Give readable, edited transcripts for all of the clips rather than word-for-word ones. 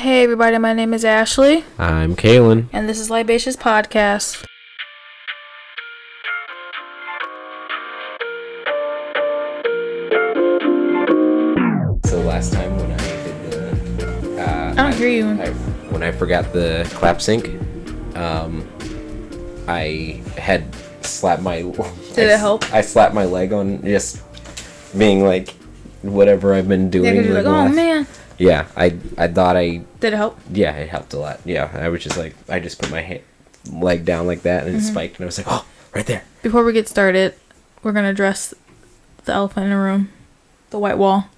Hey everybody, my name is Ashley. I'm Kaylin. And this is LIbatious Podcast. So last time when I did the... I don't hear you. When I forgot the clap sync, I had slapped my... Did it help? I slapped my leg on just being like, whatever I've been doing. Yeah, 'cause you're like, oh man. Yeah, I thought I... Did it help? Yeah, it helped a lot. Yeah, I was just like, I just put my leg down like that and it spiked and I was like, oh, right there. Before we get started, we're going to address the elephant in the room. The white wall.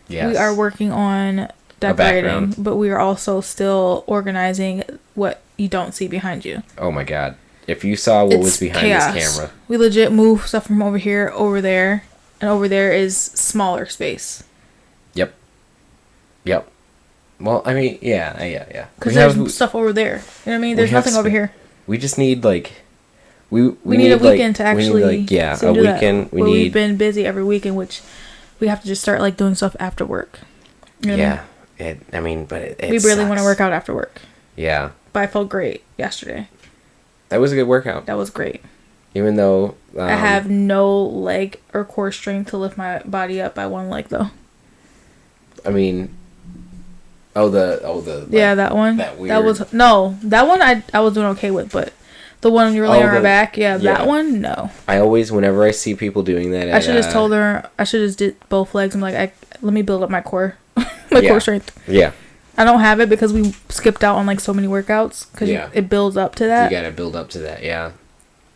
Yes. We are working on decorating, but we are also still organizing what you don't see behind you. Oh my god. If you saw what was behind chaos. This camera. We legit move stuff from over here, over there, and over there is smaller space. Yep. Well, I mean, yeah. Because there's stuff over there. You know what I mean? There's nothing over here. We just need, like... We need a weekend to actually... We need, like, a weekend. We've been busy every weekend, which we have to just start, like, doing stuff after work. You know what I mean? It we really want to work out after work. Yeah. But I felt great yesterday. That was a good workout. That was great. Even though... I have no leg or core strength to lift my body up by one leg, though. I mean... Yeah, that one. That weird... that one I was doing okay with, but the one you were laying on her back, that one, no. I always, whenever I see people doing that, I should have told her, I should have did both legs. I'm like, let me build up my core, core strength. Yeah. I don't have it because we skipped out on like so many workouts because it builds up to that. You gotta build up to that, yeah.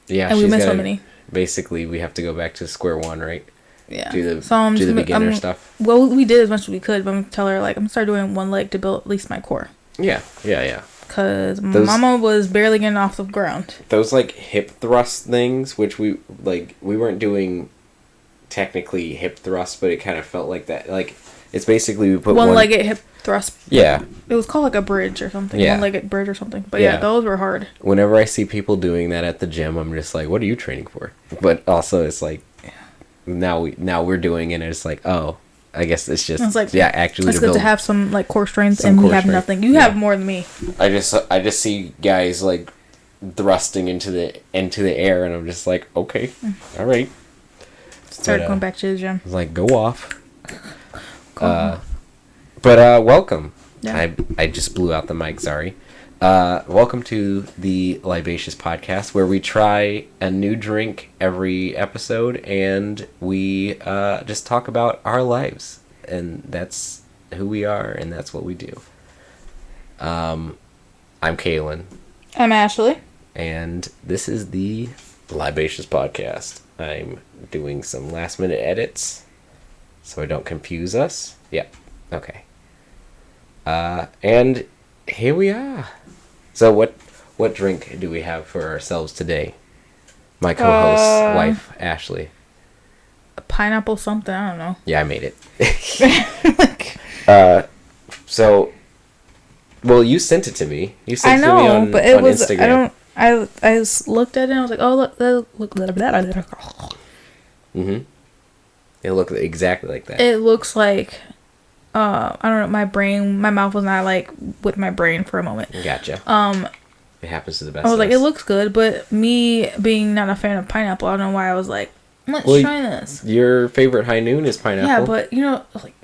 Yeah, and we missed so many. Basically, we have to go back to square one, right? Yeah. Do the beginner stuff. Well, we did as much as we could, but I'm going to tell her, like, I'm going to start doing one leg to build at least my core. Yeah. Because Mama was barely getting off the ground. Those, like, hip thrust things, which we weren't doing technically hip thrust, but it kind of felt like that. Like, it's basically we put one-legged hip thrust. Yeah. It was called, like, a bridge or something. Yeah. One-legged bridge or something. But, yeah, those were hard. Whenever I see people doing that at the gym, I'm just like, what are you training for? But also, it's like... Now we're doing it and it's like, oh, I guess it's just actually it's good to have some like core strength and we have nothing. You have more than me. I just see guys like thrusting into the air and I'm just like, okay, all right. Start going back to the gym. Like go off. But welcome. Yeah. I just blew out the mic, sorry. Welcome to the LIbatious Podcast, where we try a new drink every episode, and we just talk about our lives, and that's who we are, and that's what we do. I'm Kaylin. I'm Ashley. And this is the LIbatious Podcast. I'm doing some last-minute edits, so I don't confuse us. Yeah, okay. And here we are. So what drink do we have for ourselves today? My co-host's wife, Ashley. A pineapple something, I don't know. Yeah, I made it. Well, you sent it to me. You sent it to me on Instagram. I looked at it and I was like, oh, look at that. Mm-hmm. It looked exactly like that. It looks like... I don't know, my mouth was not, like, with my brain for a moment. Gotcha. It happens to the best I was of like, us. it looks good, but me being not a fan of pineapple, I don't know why I was like, let's try this. Your favorite high noon is pineapple. Yeah, but, you know, like,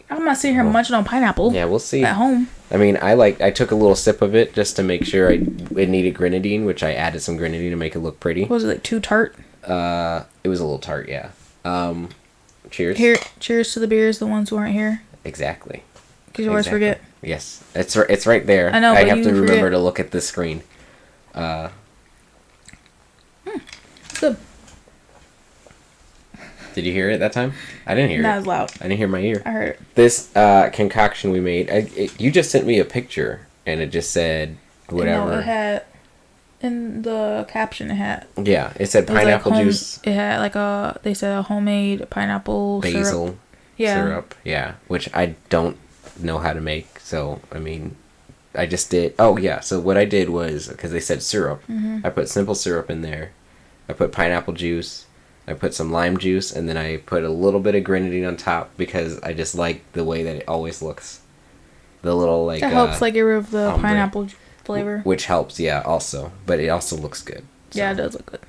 I'm not sitting here munching on pineapple. Yeah, we'll see. At home. I mean, I took a little sip of it just to make sure it needed grenadine, which I added some grenadine to make it look pretty. Was it, like, too tart? It was a little tart, yeah. Cheers. Cheers to the beers, the ones who aren't here. Exactly. Because you always forget. Yes. It's right there. I know, I have to remember to look at the screen. Good. Did you hear it that time? I didn't hear it. Not as loud. I didn't hear my ear. I heard it. This concoction we made, you just sent me a picture, and it just said whatever. No, it had... In the caption, it had... Yeah, it said pineapple juice. It had they said a homemade pineapple basil syrup. Syrup, yeah, which I don't know how to make, so, I mean, I just did, so what I did was, because they said syrup, I put simple syrup in there, I put pineapple juice, I put some lime juice, and then I put a little bit of grenadine on top, because I just like the way that it always looks. The little like that helps like get rid of the ombre, pineapple flavor, which helps, yeah, also, but it also looks good. So. Yeah, it does look good.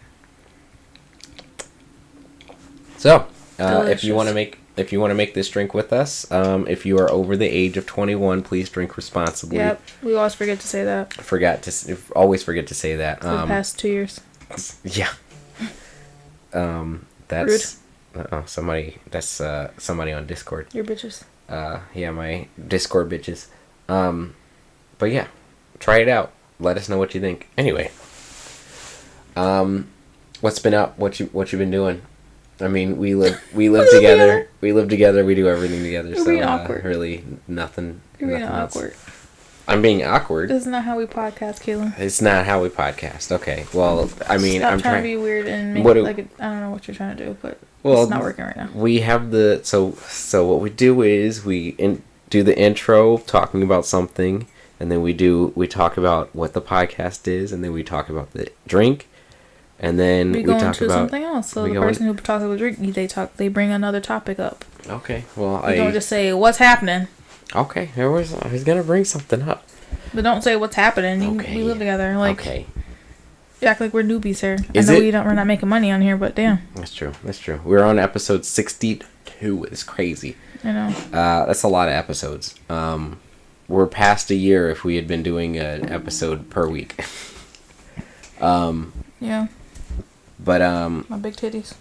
So, if you want to make this drink with us, if you are over the age of 21, please drink responsibly. Yep, we always forget to say that. Always forget to say that. For the past 2 years. Yeah. That's rude. Somebody on Discord. Your bitches. Yeah, my Discord bitches. But yeah, try it out. Let us know what you think. Anyway, what's been up? What you been doing? I mean, we live together. We live together. We do everything together. You're being awkward. Really nothing. You're being else. awkward. I'm being awkward. This is not how we podcast, Kaylin. It's not how we podcast. Okay. Well, I mean, Stop I'm trying to be weird and make I don't know what you're trying to do, but it's not working right now. We have so what we do is we do the intro talking about something, and then we talk about what the podcast is, and then we talk about the drink, and then we talk about something else. So the person who talks about the drink, they bring another topic up. Okay. Well, you don't just say what's happening. Okay, I was gonna bring something up. But don't say what's happening. Okay. We live together. Okay. You act like we're newbies here. We're not making money on here, but damn. That's true. We're on episode 62. It's crazy. I know. That's a lot of episodes. We're past a year if we had been doing an episode per week. Yeah. But my big titties.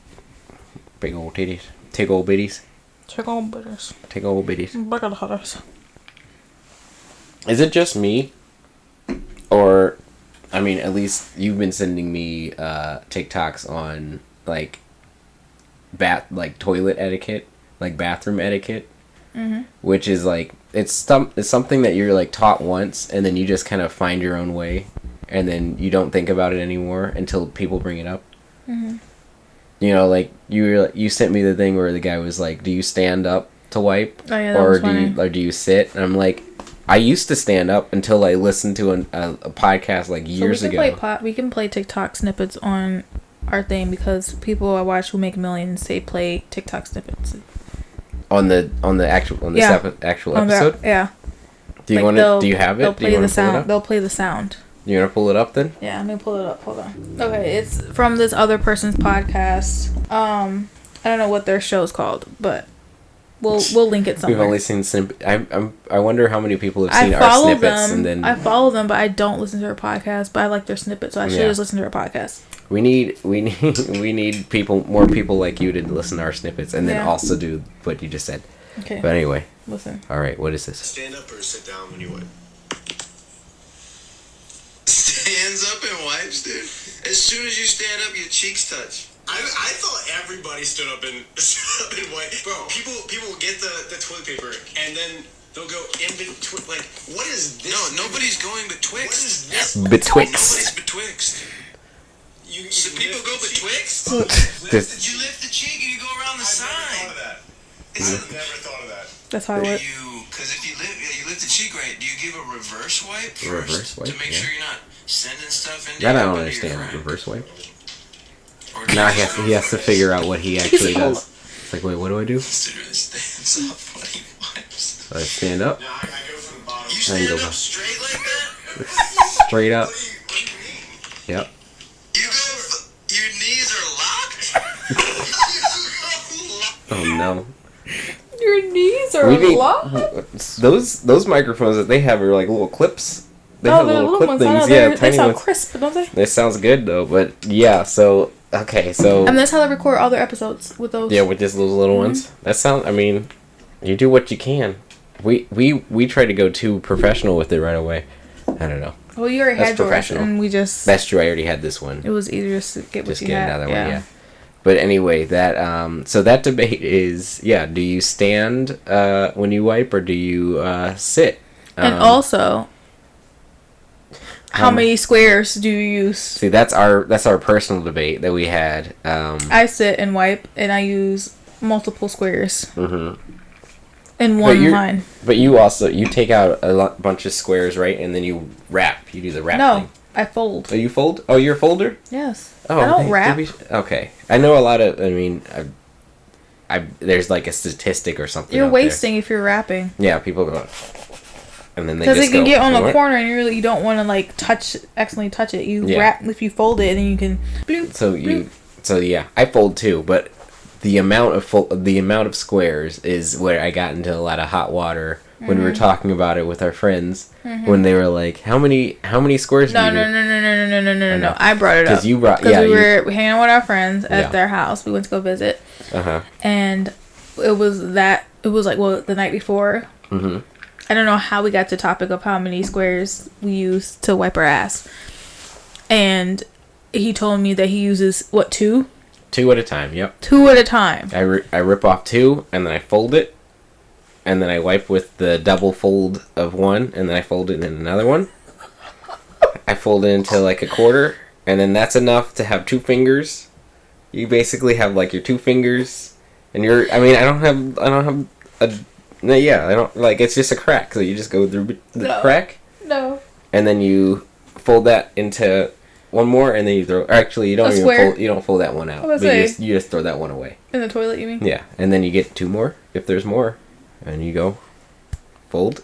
Big old titties. Take old bitties. Take old bitties. Take old bitties. Big old hutters. Is it just me? Or, I mean, at least you've been sending me TikToks on like toilet etiquette, like bathroom etiquette, which is like it's something that you're like taught once, and then you just kind of find your own way, and then you don't think about it anymore until people bring it up. Mm-hmm. You know, like you sent me the thing where the guy was like, "Do you stand up to wipe, or do you sit?" And I'm like, I used to stand up until I listened to a podcast like years ago. We can play TikTok snippets on our thing because people I watch who make millions play TikTok snippets on the actual episode. Yeah. Do you want to? Do you have it? They'll play the sound. They'll play the sound. You want to pull it up then? Yeah, let me pull it up. Hold on. Okay, it's from this other person's podcast. I don't know what their show's called, but we'll link it somewhere. We've only seen snippets. I wonder how many people have seen our snippets. I follow them, but I don't listen to their podcast. But I like their snippets, so I should just listen to their podcast. We need more people like you to listen to our snippets, and then also do what you just said. Okay. But anyway, listen. All right, what is this? Stand up or sit down when you wipe. Stands up and wipes, dude. As soon as you stand up, your cheeks touch. I thought everybody stood up and wiped. Bro, people get the toilet paper and then they'll go in between. Like, what is this? No, nobody's going betwixt. What is this? Betwixt. Nobody's betwixt. So people go betwixt? You lift the cheek and you go around the side. I've never thought of that. That's how it works. Because if you lift the cheek right, do you give a reverse wipe first to make sure you're not sending stuff in? That I don't understand. Reverse wipe. Now he has to figure out what he actually does. It's like, wait, what do I do? So I stand up. No, I go from the bottom. You stand up straight like that? Straight up. Yep. Your knees are locked? Oh no. Your knees are locked? Those microphones that they have are like little clips. They have little clip ones. Things. Yeah, tiny sound ones. Crisp, don't they? They sounds good though, but yeah. So okay, so. And that's how they record all their episodes with those. Yeah, with just those little ones. That sounds. I mean, you do what you can. We try to go too professional with it right away. I don't know. Well, you already had yours, and we just. That's true. I already had this one. It was easier to get what just you get had. Another one. Yeah. But anyway, that so that debate is do you stand when you wipe or do you sit? And also, how many squares do you use? See, that's our personal debate that we had. I sit and wipe, and I use multiple squares. Mm-hmm. In one line. But you take out a bunch of squares, right? And then you wrap. You do the wrap thing. I fold. Oh, you fold? Oh, you're a folder? Yes. Oh, I don't wrap. Okay. I know a lot of, I mean, there's like a statistic or something. You're wasting if you're wrapping. Yeah, people go, and then because it can get on the corner, and you don't want to like accidentally touch it. You wrap if you fold it, and then you can. Bloop, So yeah, I fold too, but the amount of squares is where I got into a lot of hot water when we were talking about it with our friends. When they were like, "How many squares?" No. I brought it up because we were hanging out with our friends at their house. We went to go visit, and it was like the night before. I don't know how we got to the topic of how many squares we use to wipe our ass, and he told me that he uses 2? 2 at a time. Yep. 2 at a time. I rip off 2 and then I fold it, and then I wipe with the double fold of 1, and then I fold it in another one. I fold it into like a quarter, and then that's enough to have 2 fingers. You basically have like your 2 fingers, and I don't like, it's just a crack, so you just go through the crack. No. And then you fold that into one more, and then you throw. Actually, you don't fold that one out. But you just throw that one away. In the toilet, you mean? Yeah, and then you get 2 more if there's more, and you go fold,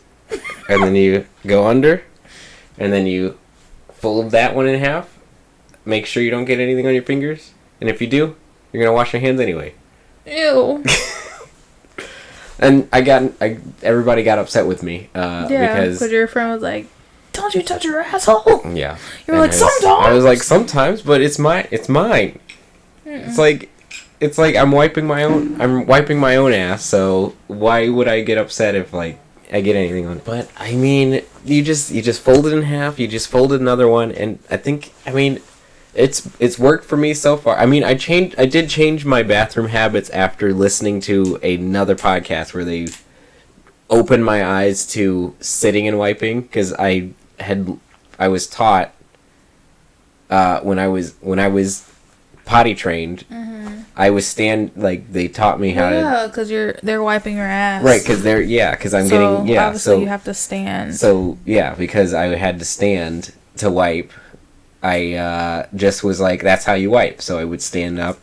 and then you go under, and then you fold that one in half. Make sure you don't get anything on your fingers, and if you do, you're gonna wash your hands anyway. Ew. And everybody got upset with me because your friend was like, "Don't you touch your asshole?" Yeah. You were like, "Sometimes." I was like, "Sometimes," but it's mine. Mm-mm. It's like I'm wiping my own ass. So why would I get upset if like I get anything on it? But I mean, you just fold it in half. You just folded another one, and it's worked for me so far. I mean, I did change my bathroom habits after listening to another podcast where they opened my eyes to sitting and wiping, because I was taught when I was potty trained. I was they taught me how to. Yeah, because they're wiping your ass. Right, because obviously you have to stand. So yeah, because I had to stand to wipe. I just was like, that's how you wipe. So I would stand up.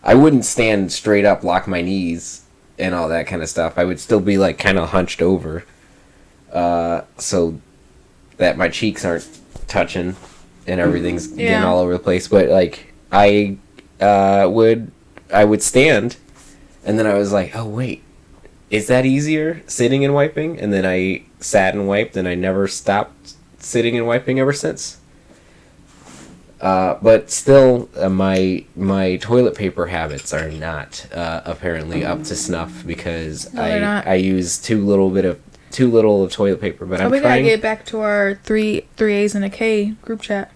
I wouldn't stand straight up, lock my knees, and all that kind of stuff. I would still be like kind of hunched over, so that my cheeks aren't touching and everything's getting all over the place. But like I would stand, and then I was like, oh wait, is that easier, sitting and wiping? And then I sat and wiped, and I never stopped sitting and wiping ever since. But still, my toilet paper habits are not apparently up to snuff, because I use too little of toilet paper. But we gotta get back to our three A's and a K group chat.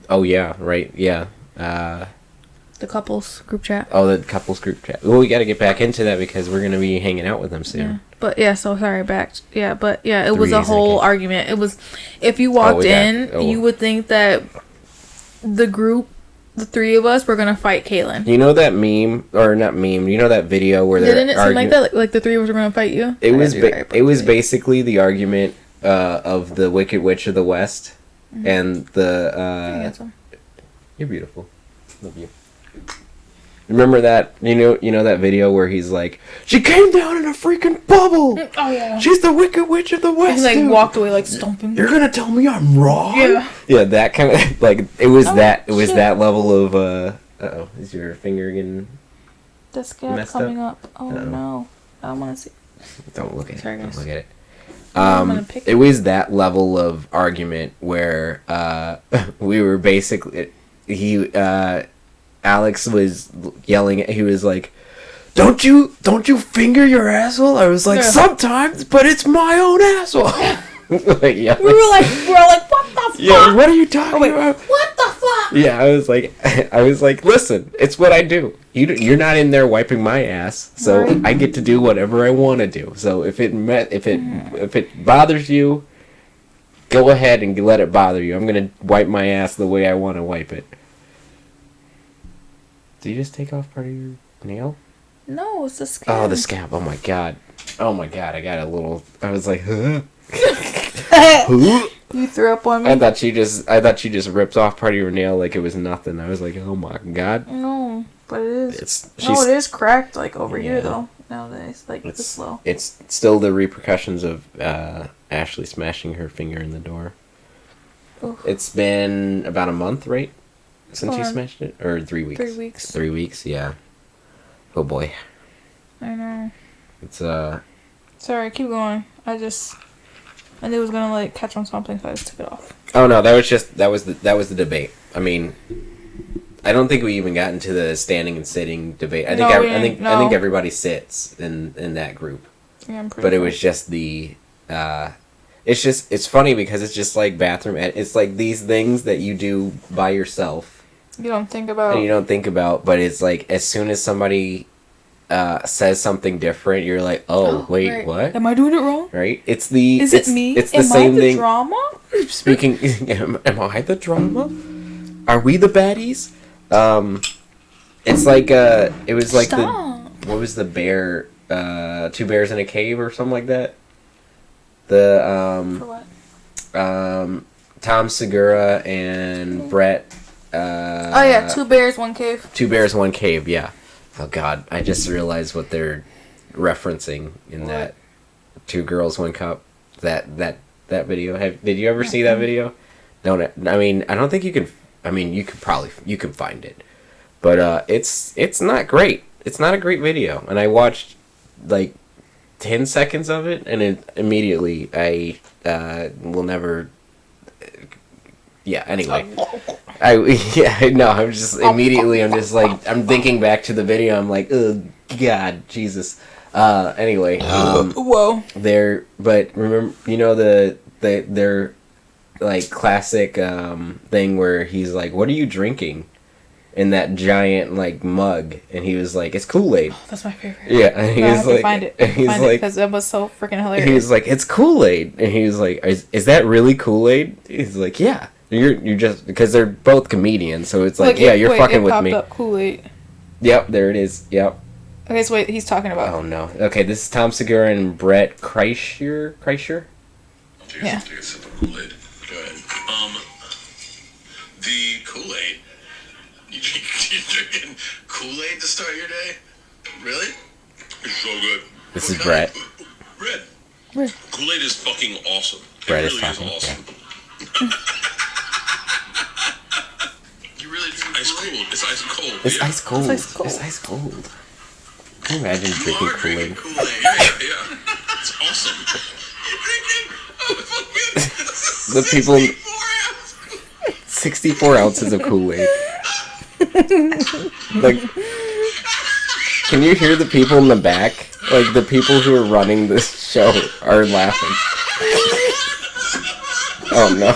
Oh yeah, right, yeah. The couples group chat. Oh, the couples group chat. Well, we gotta get back into that because we're gonna be hanging out with them soon. Yeah. But yeah, so sorry, back. Yeah, but yeah, it was a whole argument. It was, if you walked you would think that the group, the 3 of us, were gonna fight Kaylin. You know that meme, or not meme? You know that video where didn't it seem like that? Like the 3 of us were gonna fight you? It was basically the argument of the Wicked Witch of the West and the. You're beautiful. Love you. Remember that? You know that video where he's like, she came down in a freaking bubble. Oh yeah. She's the Wicked Witch of the West. And he walked away stomping. You're gonna tell me I'm wrong? Yeah. Yeah, that kind of it was that level of uh-oh, is your finger getting the scab coming up? Oh no. I don't want to see. Don't look at it. Don't look at it. I'm gonna pick it was that level of argument where we were basically Alex was yelling. He was like, "Don't you finger your asshole?" I was like, "Sometimes, but it's my own asshole." Like, yeah. We were like, "What the fuck?" Yeah, what are you talking about? What the fuck? Yeah, I was like, "Listen, it's what I do. You're not in there wiping my ass, so I get to do whatever I want to do. So if it bothers you, go ahead and let it bother you. I'm gonna wipe my ass the way I want to wipe it." Did you just take off part of your nail? No, it's the scab. Oh, the scab. Oh my god. I got a little. I was like, huh? You threw up on me. I thought you just ripped off part of your nail like it was nothing. I was like, oh my god. No, but it is. It is cracked over here though. nowadays. Like, it's slow. It's still the repercussions of Ashley smashing her finger in the door. Oof. It's been about a month, right? Since you smashed it? Or 3 weeks? 3 weeks. 3 weeks, yeah. Oh, boy. I know. It's, Sorry, keep going. I knew it was gonna, like, catch on something, so I just took it off. Oh, no, that was the debate. I mean, I don't think we even got into the standing and sitting debate. I think everybody sits in that group. Yeah, I'm pretty But it was just the, it's funny because it's just like bathroom, it's like these things that you do by yourself. You don't think about. And you don't think about, but it's like, as soon as somebody says something different, you're like, oh wait, right. What? Am I doing it wrong? Right? Is it me? It's the same thing. Drama? Speaking, am I the drama? Are we the baddies? It's like it was like what was the bear? 2 Bears in a Cave or something like that. For what? Tom Segura and Brett. Oh yeah, 2 Bears, 1 Cave. 2 Bears, 1 Cave. Yeah. Oh God, I just realized what they're referencing in that 2 Girls, 1 Cup. That video. Did you ever see that video? No. I mean, I don't think you can. I mean, you can find it, but it's not great. It's not a great video, and I watched like 10 seconds of it, and immediately I will never. Yeah. Anyway, I'm just immediately. I'm just like, I'm thinking back to the video. I'm like, oh God, Jesus. Anyway. Whoa. But remember, you know their like classic thing where he's like, "What are you drinking?" in that giant like mug, and he was like, "It's KoolAid." Oh, that's my favorite. Yeah, and I have to find it. He's like, because it was so freaking hilarious. He was like, "It's KoolAid," and he was like, "Is that really KoolAid?" He's like, "Yeah, you're just," because they're both comedians, so it's like, you're fucking with me. Up KoolAid. Yep, there it is. Yep. Okay, so wait, he's talking about. Oh no. Okay, this is Tom Segura and Brett Kreischer. Yeah. Take a sip of KoolAid. Go ahead. The KoolAid. You drinking KoolAid to start your day? Really? It's so good. This is Brett. Red. KoolAid is fucking awesome. Brett is talking. Awesome. Yeah. You really drink ice cold. It's ice cold. It's ice cold. It's ice cold. Can you imagine drinking KoolAid? Yeah. It's awesome. The people. 64 ounces of KoolAid. Like, can you hear the people in the back? Like, the people who are running this show are laughing. Oh no.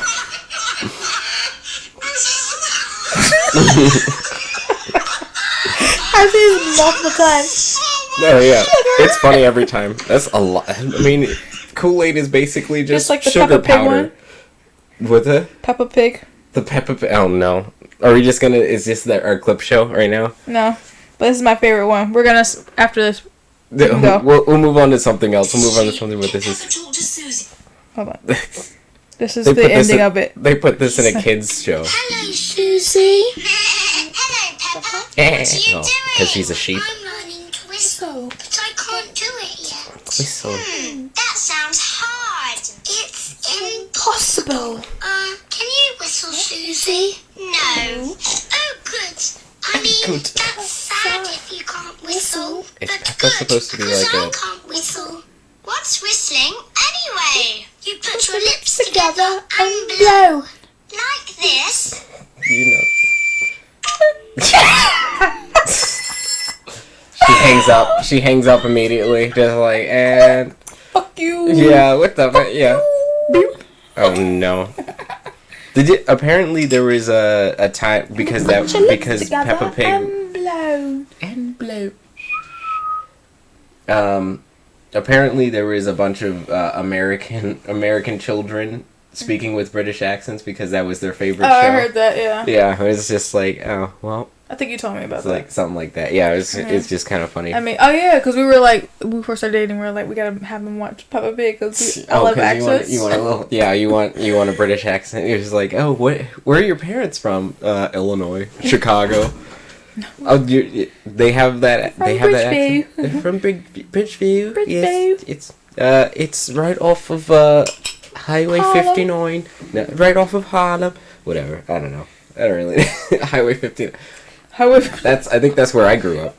I've seen this multiple times. Oh yeah, it's funny every time. That's a lot. I mean, KoolAid is basically just like the sugar Peppa Pig powder. With the Peppa Pig. The Peppa Pig. Oh no. Are we just gonna? Is this our clip show right now? No, but this is my favorite one. We're gonna after this. We'll move on to something else. We'll move on to something. But this is. Hold on. This is the ending of it. They put this in a kids show. Hello, Susie. Hello, Peppa. What are you doing? Because she's a sheep. I'm learning to whistle, but I can't do it yet. Whistle. That sounds hard. It's impossible. Can you whistle, Susie? No. Oh, good. I mean, that's sad if you can't whistle. Is but Peppa good, supposed to be like I can't whistle. What's whistling, anyway? You put your lips together and blow. Like this. You know. She hangs up immediately, just like, and fuck you. Yeah, what the fuck? Yeah. Oh no. Apparently there was a time because Peppa Pig and blow. Apparently there was a bunch of American children speaking with British accents because that was their favorite show. I heard that, yeah. Yeah, it was just like, oh, well. I think you told me about that. Like something like that. Yeah, it's just kind of funny. I mean, oh yeah, because we were like, when we first started dating, we were like, we gotta have them watch Peppa Pig because I love accents. You want a little, yeah, you want a British accent. It was like, oh, where are your parents from? Illinois, Chicago. Oh, they have that. From they have that Bridgeview. accent. They're from Bridgeview. Bridgeview. Yes, it's right off of Highway Harlem. 59. No, right off of Harlem. Whatever. I don't know. I don't really. Highway 59. I think that's where I grew up.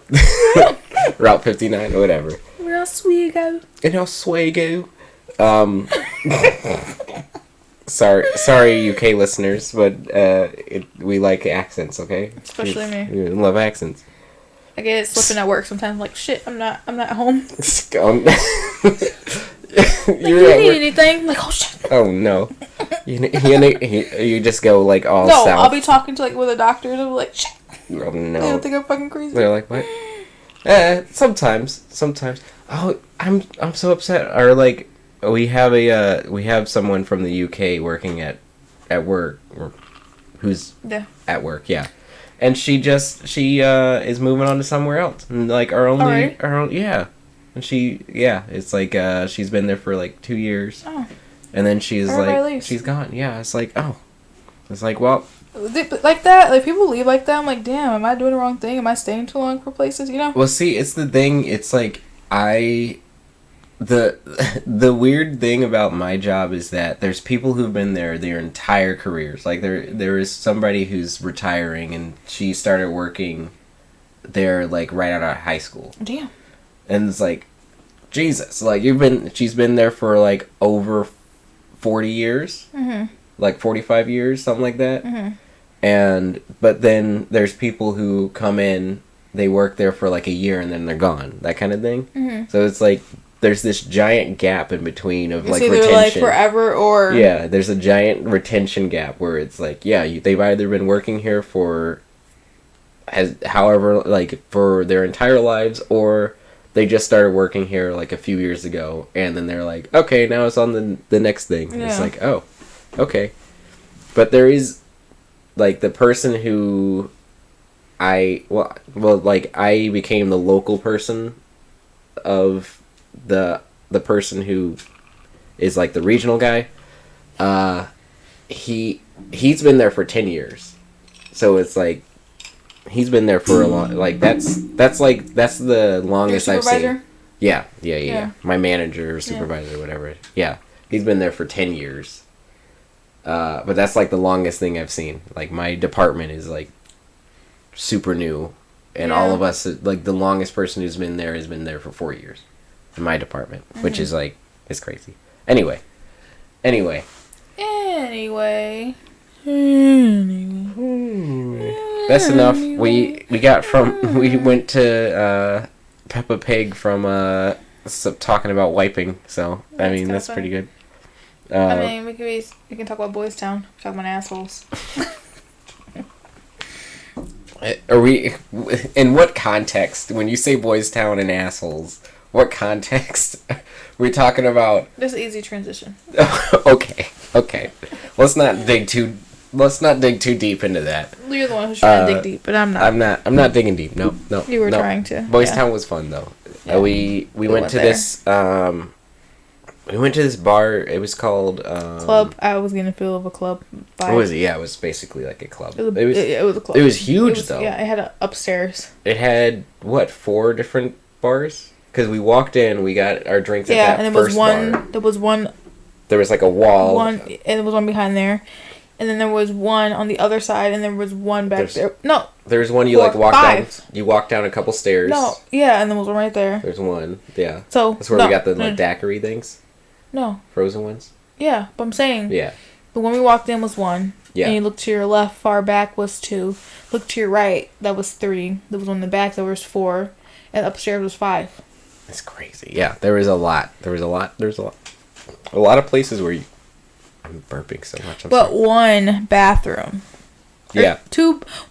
Route 59 or whatever. We're Oswego. In Oswego. Sorry, UK listeners, but we like accents, okay? Especially me. We love accents. I get it slipping at work sometimes. I'm like, shit, I'm not home. You need anything? I'm like, oh shit. Oh no. You just go like all no, south. I'll be talking to like with a doctor and I'm like, shit. Oh no. They don't think I'm fucking crazy. They're like, what? Sometimes. Oh, I'm so upset. Or like, we have someone from the UK working at work, or who's at work, yeah. And she is moving on to somewhere else. And like our own, yeah. And it's like she's been there for like 2 years. Oh. And then she's she's gone. Yeah, it's like, oh. It's like, well, like that, like people leave like that. I'm like, damn, am I doing the wrong thing? Am I staying too long for places, you know? Well, see, it's the thing, it's like the weird thing about my job is that there's people who've been there their entire careers. Like there is somebody who's retiring and she started working there like right out of high school. Damn. And it's like, Jesus, like she's been there for like over 40 years. Mm-hmm. Like 45 years, something like that. Mm-hmm. But then there's people who come in, they work there for like a year and then they're gone, that kind of thing. Mm-hmm. So it's like there's this giant gap in between of like retention. Like forever or there's a giant retention gap where it's like they've either been working here for however like for their entire lives, or they just started working here like a few years ago and then they're like, okay, now it's on the next thing. And it's like, oh, okay. But there is like the person who I became the local person of the person who is like the regional guy. He's been there for 10 years. So it's like he's been there for a long, like that's the longest I've seen. Yeah. My manager or supervisor or whatever. Yeah. He's been there for 10 years. But that's like the longest thing I've seen. Like my department is like super new, and all of us, like the longest person who's been there has been there for 4 years in my department, which is like, it's crazy. Anyway. That's enough. We went to Peppa Pig from talking about wiping, so I mean that's pretty good. I mean, we can talk about Boys Town. Talk about assholes. Are we? In what context? When you say Boys Town and assholes, what context are we talking about? There's an easy transition. Okay. Let's not dig too deep into that. You're the one who's trying to dig deep, but I'm not. I'm not digging deep. No. You were trying to. Boys Town was fun though. Yeah. We went to this. We went to this bar. It was called Club. I was getting a feel of a club vibe. What was it? Yeah, it was basically like a club. It was a club. It was huge though. Yeah, it had an upstairs. It had 4 different bars? Because we walked in, we got our drinks at that and first bar. There was one. There was like a wall. And there was one behind there, and then there was one on the other side, and there was one back there. No. There's one you walk down. You walk down a couple stairs. No, yeah, and there was one right there. There's one, yeah. So that's where we got the daiquiri things. No. Frozen ones? Yeah, but I'm saying. Yeah. The one we walked in was 1. Yeah. And you look to your left, far back was 2. Look to your right, that was 3. There was one in the back, that was 4. And upstairs was 5. That's crazy. Yeah, there was a lot. There's a lot of places where I'm burping so much. But one bathroom. Yeah.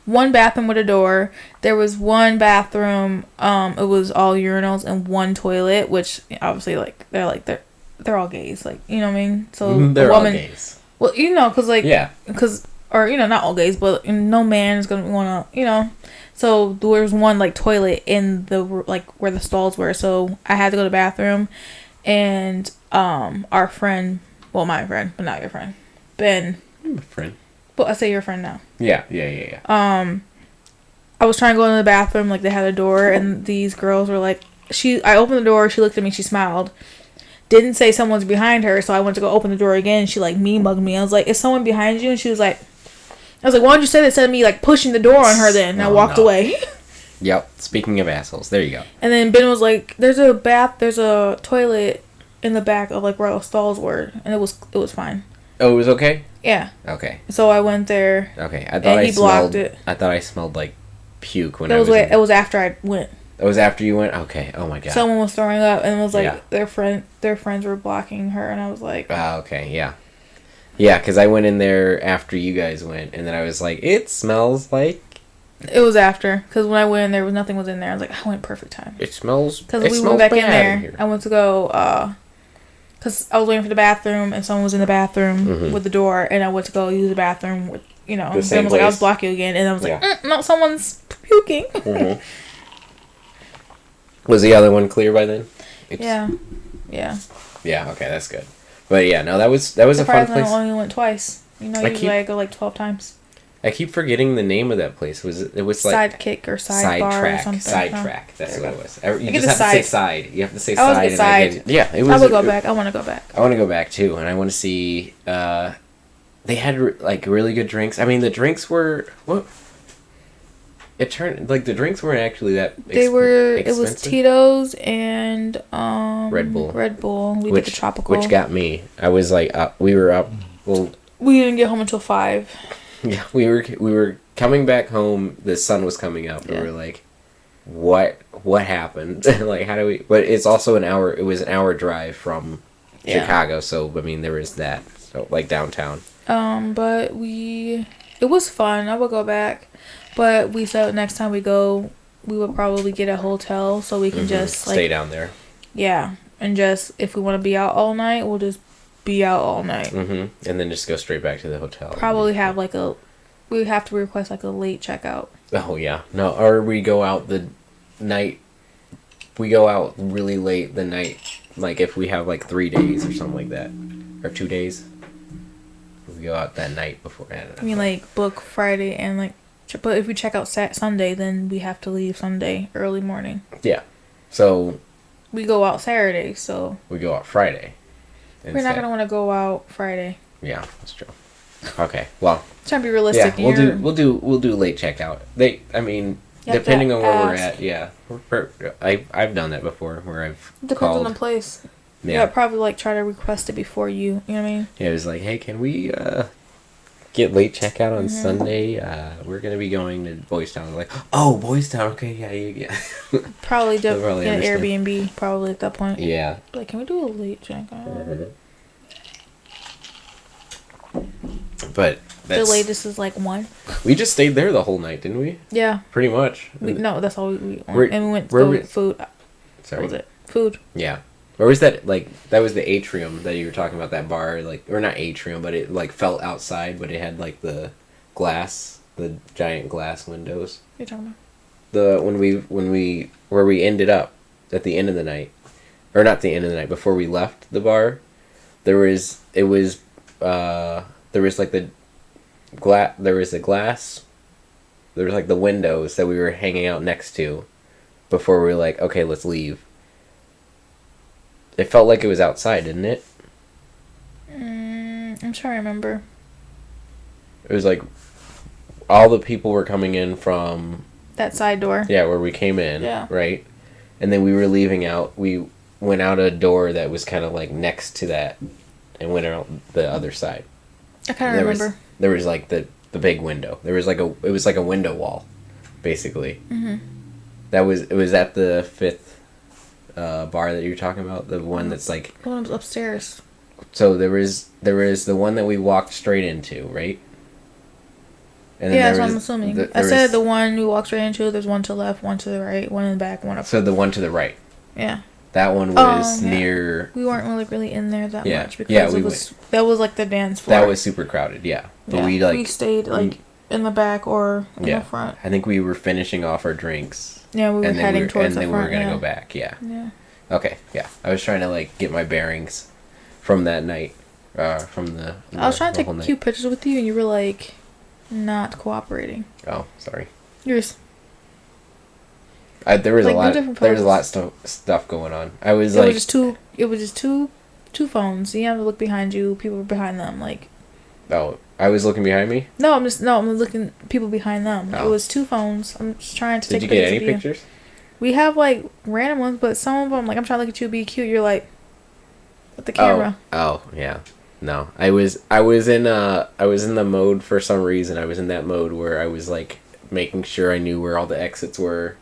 1 bathroom with a door. There was 1 bathroom, it was all urinals and 1 toilet, which obviously they're all gays, like, you know what I mean? So they're all gays. Well, you know, not all gays, but no man is gonna wanna, you know. So there was 1 like toilet in the like where the stalls were. So I had to go to the bathroom, and our friend, well, my friend, but not your friend, Ben. I'm a friend. Well, I say your friend now. Yeah. I was trying to go into the bathroom, like, they had a door, and these girls were like, I opened the door, she looked at me, she smiled. Didn't say someone's behind her, so I went to go open the door again, and she, like, mugged me. I was like, is someone behind you? And she was like, I was like, why don't you say that instead of me, like, pushing the door on her then? And I walked away. Yep. Speaking of assholes, there you go. And then Ben was like, there's a toilet in the back of, like, where all the stalls were, and it was fine. Oh, it was okay? Yeah. Okay. So I went there. Okay. I thought he blocked it. I thought I smelled like puke when it was after I went. It was after you went? Okay. Oh my god. Someone was throwing up and it was like their friends were blocking her, and I was like, okay, yeah. Yeah, because I went in there after you guys went, and then I was like, it smells like... It was after, because when I went in there, nothing was in there. I was like, I went perfect time. It smells... Because we went back in there. I went to go... Because I was waiting for the bathroom, and someone was in the bathroom with the door, and I went to go use the bathroom with, and then was like, I was blocking you again, and I was like, no, someone's puking. Mm-hmm. Was the other one clear by then? Yeah. Yeah, okay, that's good. But yeah, no, that was a fun place. I only went twice. Usually I go like 12 times. I keep forgetting the name of that place. It was like Sidekick or Sidebar or something. Sidetrack. That's what it was. You just have to say side. You have to say side. It was. I would go back. I want to go back. I want to go back too, and I want to see. They had like really good drinks. I mean, the drinks were what? It turned like the drinks weren't actually that. They were. Expensive. It was Tito's and Red Bull. We did the tropical, which got me. I was like, we were up. Well, we didn't get home until 5. Yeah, we were coming back home. The sun was coming up, and we were like, "What happened? Like, how do we?" But it's also an hour. It was an hour drive from Chicago, so I mean, there was that. So like downtown. But it was fun. I would go back, but we said next time we go, we would probably get a hotel so we can just like stay down there. Yeah, and just if we want to be out all night, we'll just be out all night. And then just go straight back to the hotel. Probably have like we would have to request like a late checkout. Oh yeah, no, or we go out the night. We go out really late the night, like if we have like 3 days or something like that, or 2 days. We go out that night before. I mean, like book Friday and like, but if we check out Sunday, then we have to leave Sunday early morning. Yeah, so we go out Saturday, so we go out Friday. We're not gonna want to go out Friday. Yeah, that's true. Okay, well, trying to be realistic. Yeah, we'll do late checkout. Depending on where we're at. Yeah, I've done that before where I've depends on the place. Yeah, probably like try to request it before you. You know what I mean? Yeah, it was like, hey, can we get late checkout on Sunday? We're gonna be going to Boys Town. Like, oh, Boys Town. Okay, yeah. Probably get an Airbnb. Probably at that point. Yeah. Like, can we do a late checkout? But the latest is like 1. We just stayed there the whole night, didn't we? Yeah. Pretty much. No, that's all we went. And we went to food. Sorry. What was it? Food. Yeah. Where was that? Like, that was the Atrium that you were talking about, that bar, like, or not Atrium, but it like felt outside, but it had like the giant glass windows. What are you talking about? Where we ended up at the end of the night, or not the end of the night, before we left the bar, there was a glass, there was like the windows that we were hanging out next to before we were like, okay, let's leave. It felt like it was outside, didn't it? I'm trying to remember. It was like all the people were coming in from that side door. Yeah, where we came in. Yeah. Right? And then we were leaving out. We went out a door that was kind of like next to that and went out the other side. I kind of remember. There was like the big window. It was like a window wall, basically. It was at the 5th bar that you were talking about, the one that's like the one upstairs. So there is the one that we walked straight into, right? And then that's what I'm assuming. I said the one we walked straight into. There's one to the left, one to the right, one in the back, one up. So the one to the right. Yeah. That one was near. We weren't really in there that much because that was like the dance floor. That was super crowded, yeah. But we stayed like in the back or in the front. I think we were finishing off our drinks. Yeah, we were heading towards the front. And then we were gonna go back. Yeah. Yeah. Okay. Yeah, I was trying to like get my bearings from that night. I was trying to take cute pictures with you, and you were like not cooperating. Oh, sorry. Yours. There was like, a lot of stuff going on. It was just two phones. You have to look behind you. People were behind them. Like. Oh, I was looking behind me? No, I'm looking people behind them. Oh. It was two phones. I'm just trying to take pictures. Did you get any pictures? We have like random ones, but some of them, like I'm trying to look at you, be cute. You're like, with the camera. Oh yeah. No, I was in the mode for some reason. I was in that mode where I was like making sure I knew where all the exits were.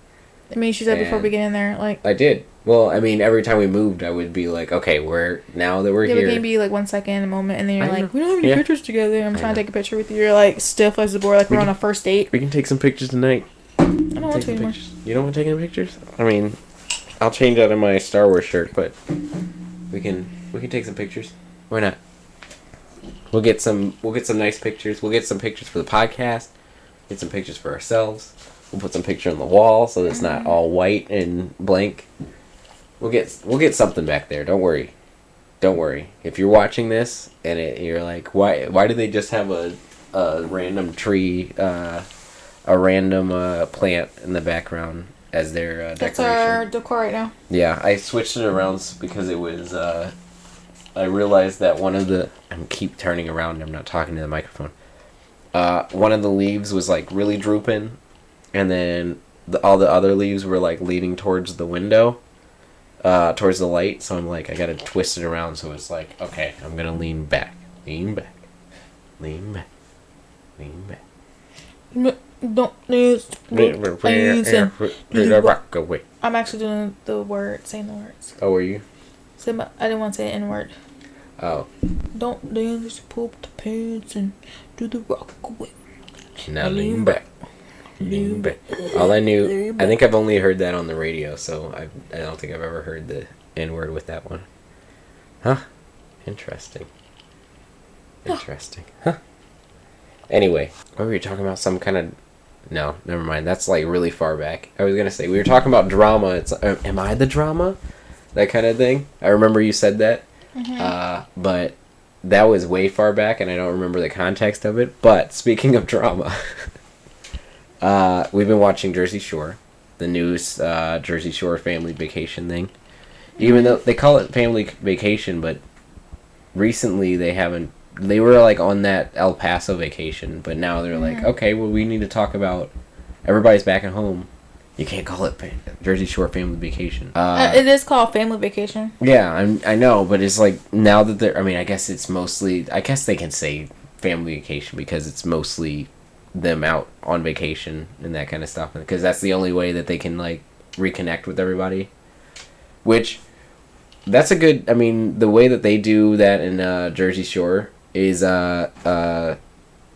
I mean, you said before we get in there, like. I did. Well, I mean, every time we moved, I would be like, okay, now that we're here. Yeah, maybe like 1 second, a moment, and then you're like, we don't have any pictures together. I'm trying to take a picture with you. You're like stiff as a board, like we're on a first date. We can take some pictures tonight. I don't want to anymore. You don't want to take any pictures? I mean, I'll change out of my Star Wars shirt, but we can take some pictures. Why not? We'll get some nice pictures. We'll get some pictures for the podcast. Get some pictures for ourselves. We'll put some picture on the wall so that it's not all white and blank. We'll get something back there. Don't worry. If you're watching this and you're like, why did they just have a random tree, a random plant in the background as their decoration? That's our decor right now. Yeah, I switched it around because it was. I realized that one of the. I keep turning around. I'm not talking to the microphone. One of the leaves was like really drooping, and then all the other leaves were like leaning towards the window. Towards the light, so I'm like, I gotta twist it around so it's like, okay, I'm gonna lean back. Don't rock away. I'm actually doing the word, saying the words. Oh, were you? I didn't want to say an N-word. Oh. Don't dance, pull up the pants, and do the rock away. Now lean back. All I knew, I think I've only heard that on the radio, so I don't think I've ever heard the N-word with that one. Huh? Interesting. Huh? Anyway, what were we talking about? Some kind of... No, never mind. That's like really far back. I was going to say, we were talking about drama. It's am I the drama? That kind of thing. I remember you said that. Mm-hmm. But that was way far back, and I don't remember the context of it. But speaking of drama... we've been watching Jersey Shore, the newest Jersey Shore family vacation thing. Even though they call it family vacation, but recently they were like on that El Paso vacation, but now they're like, okay, well, we need to talk about everybody's back at home. You can't call it Jersey Shore family vacation. It is called family vacation. Yeah, I know, but it's like now that they're, I mean, I guess they can say family vacation because it's mostly them out on vacation and that kind of stuff, because that's the only way that they can like reconnect with everybody, which that's a good, I mean, the way that they do that in Jersey Shore is a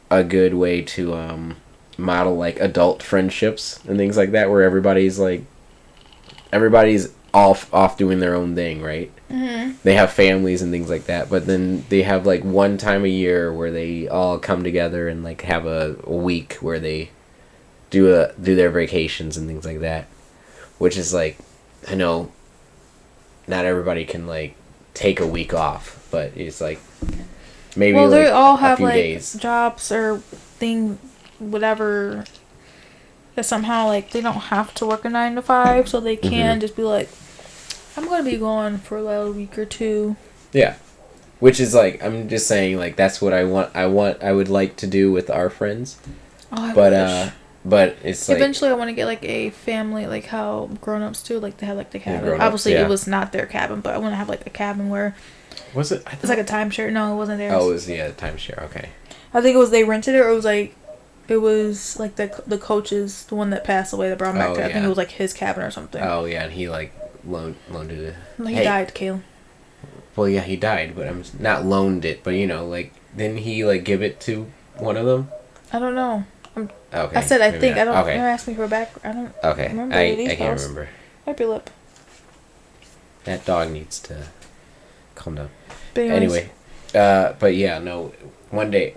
good way to model like adult friendships and things like that, where everybody's off doing their own thing, right? Mm-hmm. They have families and things like that, but then they have like one time a year where they all come together and like have a week where they do their vacations and things like that, which is like, I know not everybody can like take a week off, but it's like maybe they all have like days. Jobs or thing, whatever, that somehow like they don't have to work a 9 to 5, so they can just be like, I'm gonna be gone for a week or two. Yeah, which is like, I'm just saying, like, that's what I would like to do with our friends. Oh, but it's like eventually I want to get like a family, like how grown-ups do, like they have like the cabin. Obviously it was not their cabin, but I want to have like a cabin where was it? It's like a timeshare. No, it wasn't theirs. Oh, it was timeshare. Okay. I think it was they rented it, or it was like the coach's, the one that passed away, that brought him back to. I think it was like his cabin or something. Oh yeah, and he like loaned it. He died, Kale. Well, yeah, he died, but I'm not loaned it, but you know, like, didn't he like give it to one of them? I don't know. Okay. I said I think. I don't. Okay. Never asked me for a back. I don't. Okay. Remember I can't remember. Might be lip. That dog needs to calm down. But anyway, but yeah, no. One day,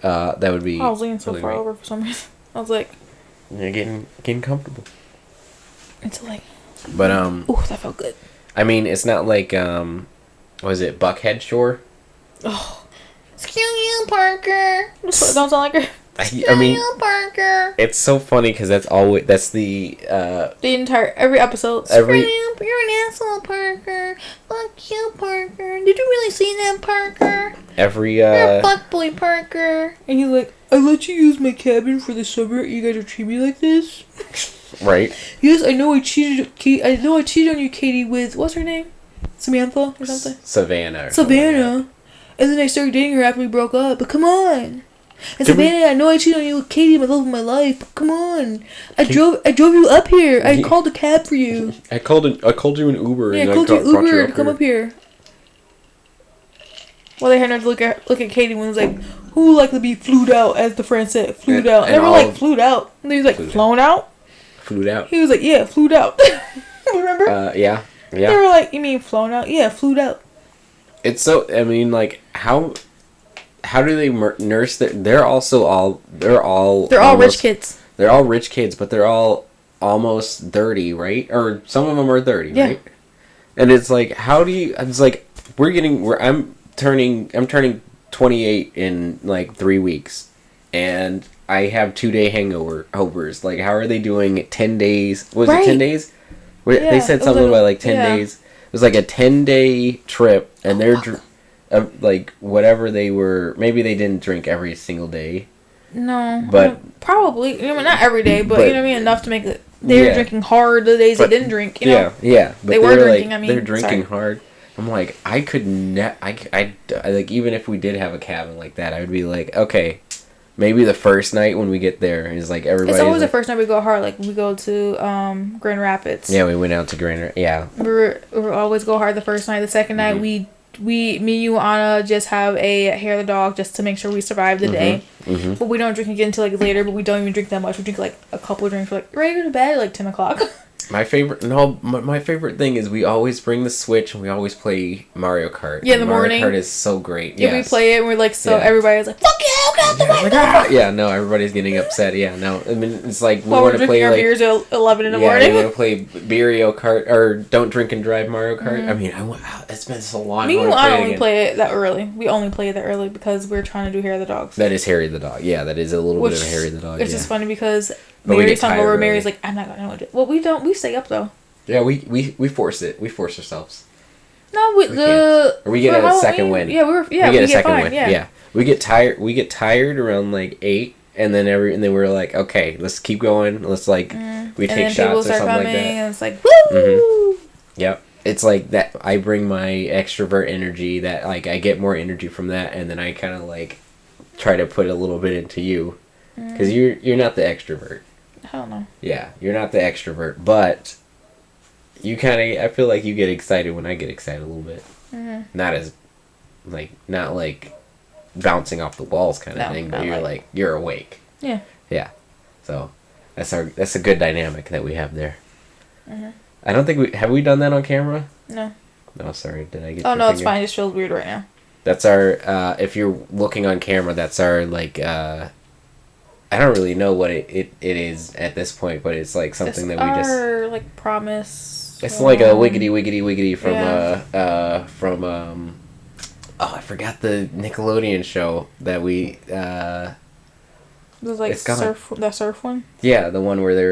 that would be. I was leaning so far over for some reason. I was like. You're getting comfortable. It's like. But Ooh, that felt good. I mean, it's not like was it Headshore? Oh, excuse you, Parker. Don't sound like her. I mean, Parker. it's so funny because that's the entire every episode. You're an asshole, Parker. Fuck you, Parker. Did you really see that, Parker? You're a fuckboy, Parker. And he's like, I let you use my cabin for the summer. You guys are treating me like this. Right. Yes, I know I cheated. I know I cheated on you, Katie. With what's her name? Samantha or something. Savannah. And then I started dating her after we broke up. But come on. And Savannah, I know I cheated on you with Katie, my love of my life. But come on, I drove you up here. I called a cab for you. I called you an Uber. Yeah, I called you Uber to come up here. Well, they had to look at Katie when it was like, who would like to be flued out, as the friend said, flued out. And they were like, flued out. And he was like, flown out? Flued out. He was like, yeah, flued out. Remember? Yeah. They were like, you mean flown out? Yeah, flued out. It's so, I mean, like, how do they nurse they're all rich kids. They're all rich kids, but they're all almost 30, right? Or some of them are 30, right? And it's like, it's like, I'm turning 28 in like 3 weeks, and I have 2-day hangovers. Like, how are they doing 10 days? Was it 10 days? They said something about like 10 days. It was like a 10-day trip, and they're like whatever they were. Maybe they didn't drink every single day. No, but probably. I mean, not every day, but you know what I mean. Enough to make it. They were drinking hard the days they didn't drink. You know? Yeah. But they were drinking. Like, they're drinking hard. I'm like, I could I like, even if we did have a cabin like that, I would be like, okay, maybe the first night when we get there is like everybody. It's always the first night we go hard. Like we go to Grand Rapids. Yeah, we went out to Grand Rapids. Yeah. We always go hard the first night. The second night me, you, Anna just have a hair of the dog just to make sure we survive the day. But we don't drink again until like later. But we don't even drink that much. We drink like a couple of drinks. We're like ready to go to bed at like 10 o'clock. My favorite thing is we always bring the Switch and we always play Mario Kart. Yeah, in the morning. Mario Kart is so great. Yeah, we play it and we're like, everybody's like, fuck yeah, get out the way. Yeah, no, everybody's getting upset. Yeah, no, I mean, it's like, we want to play our beers at 11 in the morning. Yeah, we want to play Mario Kart, or Don't Drink and Drive Mario Kart. I mean, it's been so long. Me and I only play it that early. We only play it that early because we're trying to do Hair of the Dogs. That is Harry the Dog. Yeah, that is a little bit of Harry the Dog. It's just funny because Mary's hungover. Mary's like, I'm not going to do it. Well, we don't. We stay up though. Yeah, we force it. We force ourselves. No, we get a second win. Yeah, we get a second win. Yeah. We get tired. We get tired around like 8, and then we're like, okay, let's keep going. Let's like we take shots or something like that. And it's like woo. Yep. It's like that. I bring my extrovert energy. That like I get more energy from that, and then I kind of like try to put a little bit into you, because you're not the extrovert. Hell no. Yeah, you're not the extrovert, but. You I feel like you get excited when I get excited a little bit. Not like bouncing off the walls kind of thing, but you're you're awake. Yeah. Yeah. So that's a good dynamic that we have there. I don't think have we done that on camera? No. No, sorry. Did I get? Oh no, it's fine. It just feels weird right now. That's our. If you're looking on camera, that's our like. I don't really know what it is at this point, but it's like something that we just like promise. It's like a wiggity from I forgot the Nickelodeon show that we it was like the surf one? Yeah, the one where they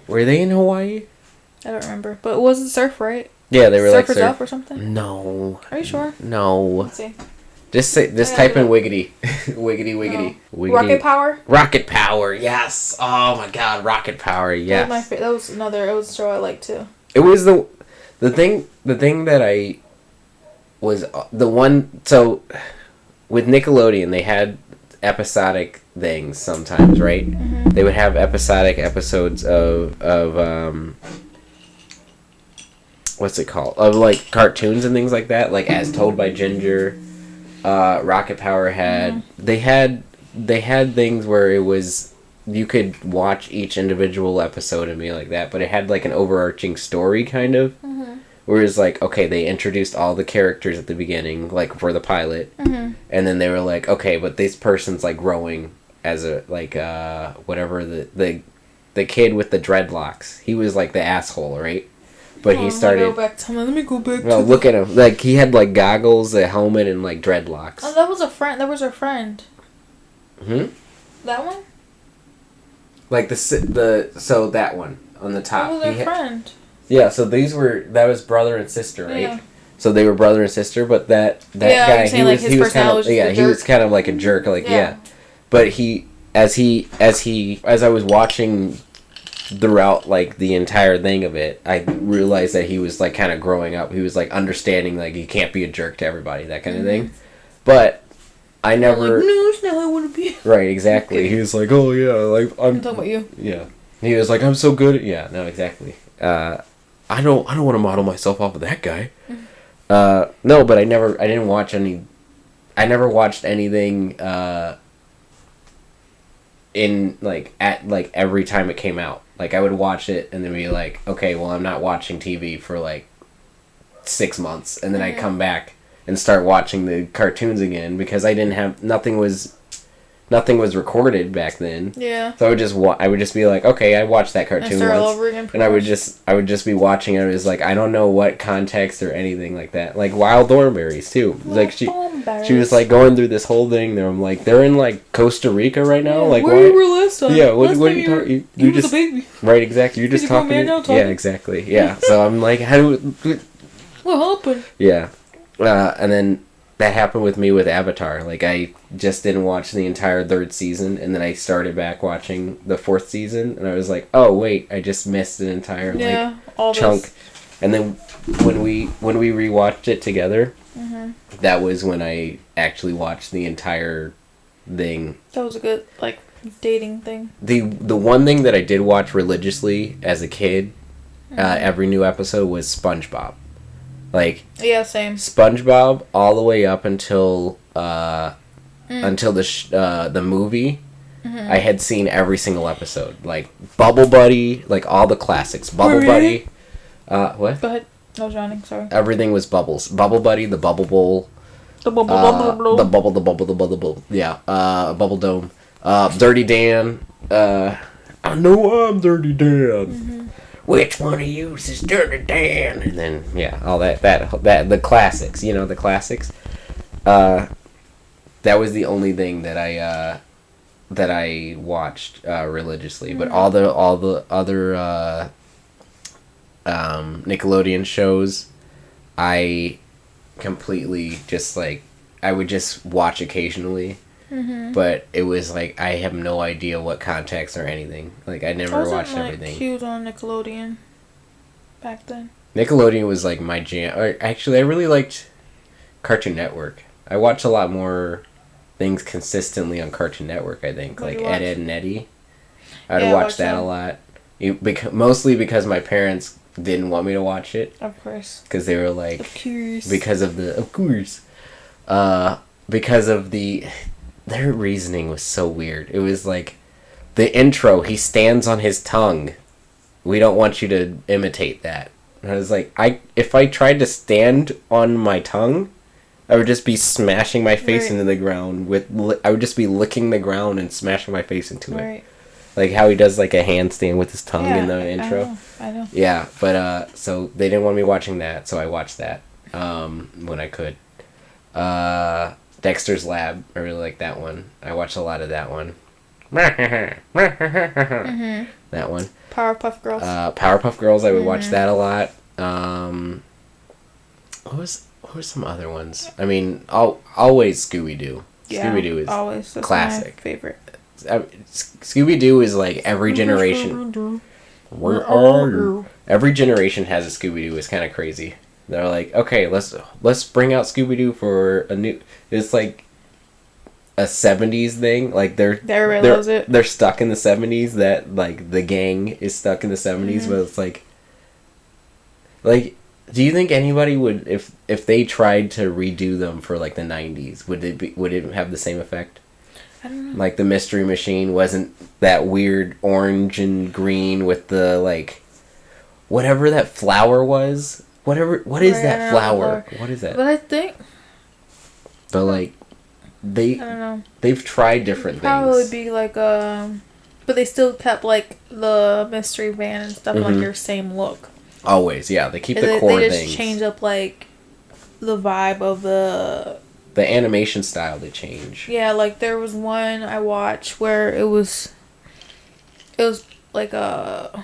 were they in Hawaii? I don't remember. But it wasn't surf, right? Yeah, they were Surfers Up or something? No. Are you sure? No. Let's see. Just type in wiggity. Wiggity. Rocket Power? Rocket Power, yes. Oh my god, Rocket Power, yes. That was a show I liked too. It was the thing that I was the one. So with Nickelodeon, they had episodic things sometimes, right? They would have episodic episodes of what's it called, of like cartoons and things like that, like As Told by Ginger. Rocket Power had they had things where it was you could watch each individual episode and be like that, but it had like an overarching story kind of. Whereas like, okay, they introduced all the characters at the beginning, like for the pilot, and then they were like, okay, but this person's like growing as a like whatever the kid with the dreadlocks, he was like the asshole, right? But he started. Let me go back. Well, look at him. Like he had like goggles, a helmet, and like dreadlocks. Oh, that was a friend. That was our friend. That one? Like so that one on the top. That was their friend. Yeah, so that was brother and sister, right? Yeah. So they were brother and sister, but that guy, he was kind of he was kind of like a jerk, But as I was watching throughout like the entire thing of it, I realized that he was like kind of growing up. He was like understanding like you can't be a jerk to everybody, that kind of thing. But I never. Like, no, it's not how I want to be. Right, exactly. Okay. He was like, oh yeah, like I'm talking about you. Yeah, he was like, I'm so good. No, exactly. I don't want to model myself off of that guy. No, but I never watched anything in like at like every time it came out. Like I would watch it and then be like, okay, well I'm not watching TV for like 6 months, and then I'd come back and start watching the cartoons again because I didn't have nothing was recorded back then. Yeah. So I would just be like, okay, I watched that cartoon once, and I would just be watching it. It was like I don't know what context or anything like that. Like Wild Thornberries too. Like she was like going through this whole thing there. I'm like, they're in like Costa Rica right now. Yeah, like where you were last time? Yeah. What are you talking? You just was a baby. Right. Exactly. You're just talking. Yeah. Exactly. Yeah. So I'm like, what happened? Yeah. And then that happened with me with Avatar. Like, I just didn't watch the entire 3rd season, and then I started back watching the 4th season, and I was like, oh, wait, I just missed an entire, chunk. This. And then when we rewatched it together, that was when I actually watched the entire thing. That was a good, dating thing. The one thing that I did watch religiously as a kid, every new episode, was SpongeBob. Yeah, same. SpongeBob all the way up until the movie. I had seen every single episode. Like Bubble Buddy, like all the classics. Bubble Buddy. What? Go ahead. I was yawning, sorry. Everything was bubbles. Bubble Buddy, the Bubble Bowl. The Bubble. Yeah. Bubble Dome. Dirty Dan. I know I'm Dirty Dan. Which one of you is Dirty Dan? And then, yeah, all that, the classics, the classics. That was the only thing that I watched religiously. But all the other Nickelodeon shows, I completely just I would just watch occasionally. But it was like I have no idea what context or anything. Like I never watched everything. Huge on Nickelodeon back then. Nickelodeon was like my jam. Actually, I really liked Cartoon Network. I watched a lot more things consistently on Cartoon Network. I think like Ed, Edd and Eddy. I'd watch that a lot. Mostly because my parents didn't want me to watch it. Of course. Because they were like, of course. Because of the. Their reasoning was so weird. It was like, the intro, he stands on his tongue. We don't want you to imitate that. And I was like, if I tried to stand on my tongue, I would just be smashing my face into the ground. I would just be licking the ground and smashing my face into it. Like how he does like a handstand with his tongue in the intro. I know. Yeah, but so they didn't want me watching that, so I watched that when I could. Dexter's Lab, I really like that one. I watched a lot of that one. That one. Powerpuff Girls. Powerpuff Girls, I would watch that a lot. What was some other ones? I mean, always Scooby-Doo. Yeah, Scooby-Doo is always. That's classic. My favorite. Scooby-Doo is like every generation. Where are you? Every generation has a Scooby-Doo. It's kind of crazy. They're like, okay, let's bring out Scooby-Doo for a new. It's like a 70s thing. Like they're stuck in the 70s. That like the gang is stuck in the 70s, but it's like, do you think anybody would if they tried to redo them for like the 90s? Would it have the same effect? I don't know. Like the Mystery Machine wasn't that weird orange and green with the like whatever that flower was. What is that flower? What is that? But I think. But like, I don't know. They've tried different things. Probably would be like but they still kept like the mystery van and stuff like your same look. Always, yeah. They keep the core things. They just change up like the vibe of the the animation style to change. Yeah, like there was one I watched where it was like a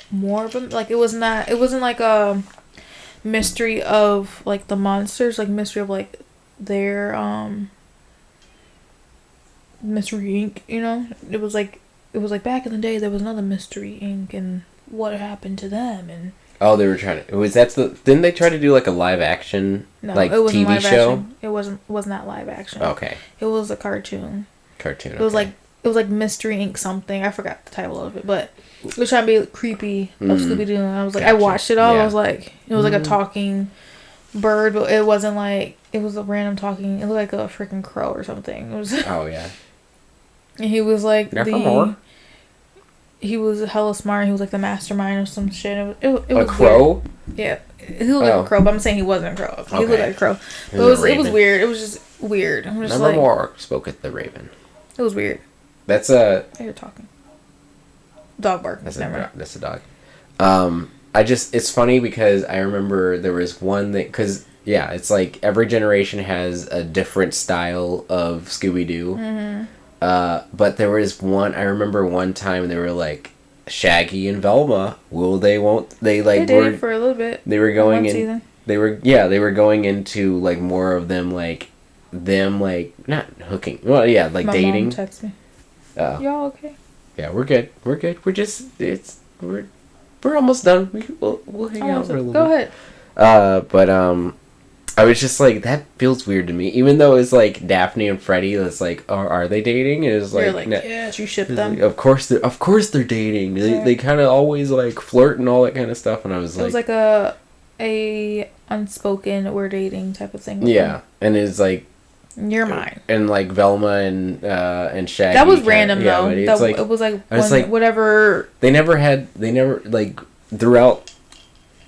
more of a, like it wasn't like a mystery of like the monsters, like mystery of like their Mystery Inc. You know, it was like back in the day there was another Mystery Inc. and what happened to them and. Oh, they were trying to. Didn't they try to do like a live action like TV live show? Action. It was not live action. Okay. It was a cartoon. It was like Mystery Inc. something. I forgot the title of it, but it was trying to be creepy of Scooby Doo. And I was like, I watched it all. Yeah. I was like, it was like a talking bird, but it wasn't like it was a random talking. It looked like a freaking crow or something. It was. Oh yeah. And he was like he was hella smart. He was like the mastermind of some shit. It was a crow. Weird. Yeah, he looked like a crow, but I'm saying he wasn't a crow. He looked like a crow, but it was weird. It was just weird. I'm just Nevermore spoketh the raven. It was weird. That's a. You're talking. Dog bark. That's a dog. It's funny because I remember there was one that because it's like every generation has a different style of Scooby-Doo. Mm-hmm. But there was one, I remember one time they were like, Shaggy and Velma, they dated for a little bit. They were going in, season. They were going into like more of them like not hooking, well yeah, like my dating. Mom texted me. Y'all okay? Yeah, we're good. We're just, we're almost done. We'll hang out for a little bit. Go ahead. But I was just like, that feels weird to me. Even though it's like Daphne and Freddy, it's like, are they dating? It was like, you're like, yes, you ship them. Like, of course they're dating. They kind of always like flirt and all that kind of stuff. And I was like, it was like a unspoken we're dating type of thing. Yeah, and it's like, you're mine. And like Velma and Shaggy. That was random though. It was like whatever. They never like throughout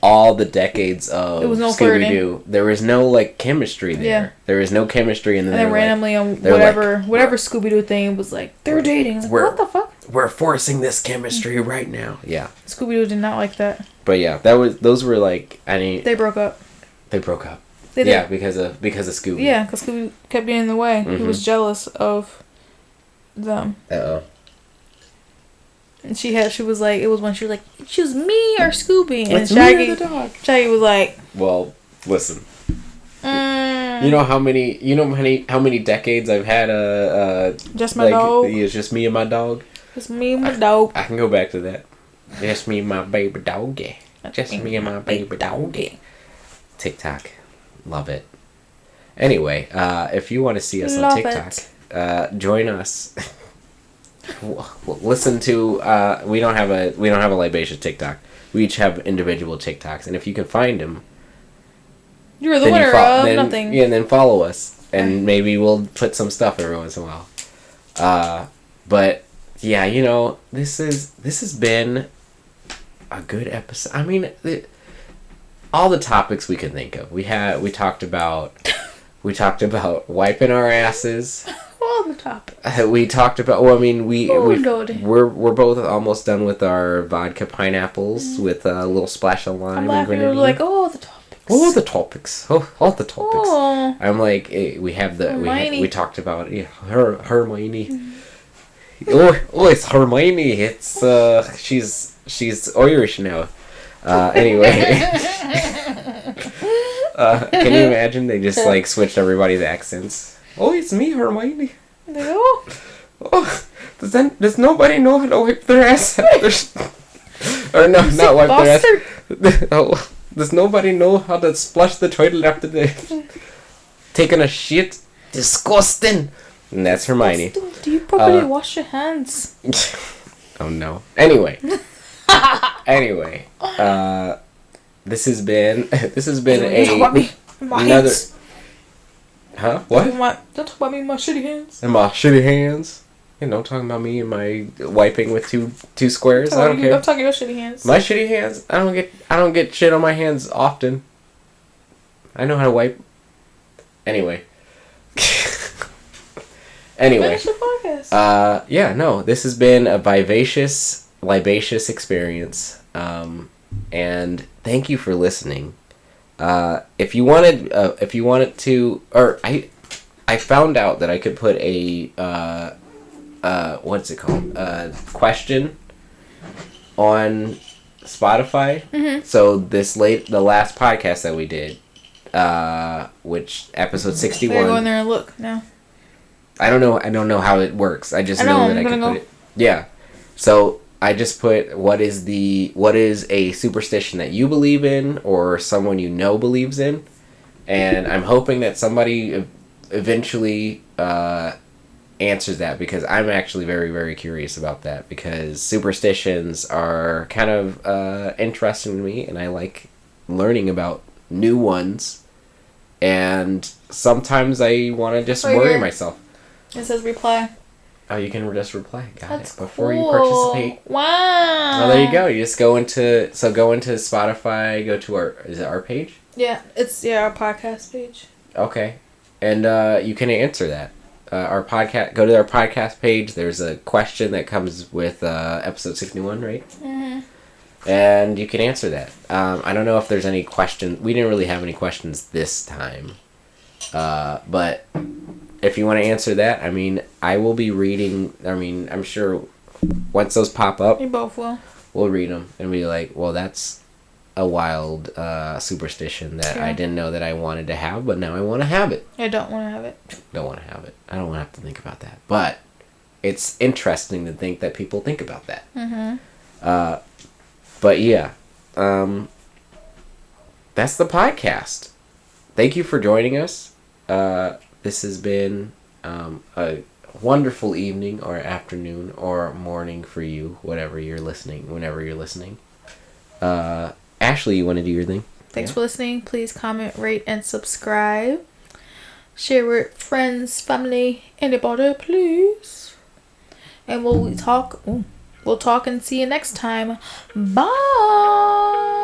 all the decades of Scooby-Doo, there was no like chemistry there. Yeah. There was no chemistry, and then randomly on whatever Scooby-Doo thing was like they're dating. Like, what the fuck? We're forcing this chemistry right now. Yeah. Scooby-Doo did not like that. But yeah, those were like they broke up. They broke up. They did. Yeah, because of Scooby. Yeah, because Scooby kept getting in the way. Mm-hmm. He was jealous of them. Uh-oh. And she was like, it was when she was like, choose me or Scooby, and Shaggy was like, well, listen. You know how many decades I've had just my dog. It's just me and my dog. Just me and my dog. I can go back to that. Just me and my baby doggy. Just me and my baby doggy. TikTok, love it. Anyway, if you want to see us on TikTok, join us. Listen to we don't have a LIbatious TikTok. We each have individual TikToks, and if you can find them, you're the winner of nothing. Yeah, and then follow us, and maybe we'll put some stuff every once in a while. But yeah, this has been a good episode. I mean, all the topics we could think of. We talked about wiping our asses. All the topics. We talked about. Well, I mean, we're both almost done with our vodka pineapples with a little splash of lime. I'm laughing. We're like, the topics. All the topics. All the topics. Oh. I'm like, we have the we talked about Hermione. It's Hermione. It's she's Irish now. Anyway. Can you imagine they just like switched everybody's accents? Oh, it's me, Hermione. No. Oh, does nobody know how to wipe their ass after? Or no, not wipe their ass. Oh, does nobody know how to flush the toilet after they taking a shit? Disgusting. And that's Hermione. Do you properly wash your hands? Oh no. Anyway. This has been another. Huh? What? Don't talk about me and my shitty hands. And my shitty hands? Talking about me and my wiping with two squares. I don't care. I'm talking about shitty hands. My shitty hands? I don't get shit on my hands often. I know how to wipe. Anyway. Finish the podcast. This has been a LIbatious experience. And thank you for listening. If you wanted to, or I found out that I could put a what's it called? Question on Spotify. Mm-hmm. So the last podcast that we did, which episode 61. Better go in there and look now. I don't know how it works. I just know that I can put it. Yeah. So I just put what is a superstition that you believe in or someone you know believes in, and I'm hoping that somebody eventually answers that, because I'm actually very, very curious about that, because superstitions are kind of interesting to me, and I like learning about new ones, and sometimes I want to just worry myself. It says reply. Oh, you can just reply. That's it. Before cool. you participate. Wow. Oh, there you go. You just go into Spotify, go to our page? Yeah, it's our podcast page. Okay. And you can answer that. Go to our podcast page. There's a question that comes with episode 61, right? Mm-hmm. And you can answer that. I don't know if there's any questions. We didn't really have any questions this time. But if you want to answer that, I mean, I will be reading. I mean, I'm sure once those pop up, we both will. We'll read them and be like, well, that's a wild superstition that I didn't know that I wanted to have, but now I want to have it. I don't want to have it. Don't want to have it. I don't want to have to think about that. But it's interesting to think that people think about that. Mm-hmm. But yeah, that's the podcast. Thank you for joining us. This has been a wonderful evening or afternoon or morning for you, whenever you're listening. Ashley, you want to do your thing? Thanks for listening. Please comment, rate, and subscribe. Share with friends, family, anybody, please. And we'll talk and see you next time. Bye.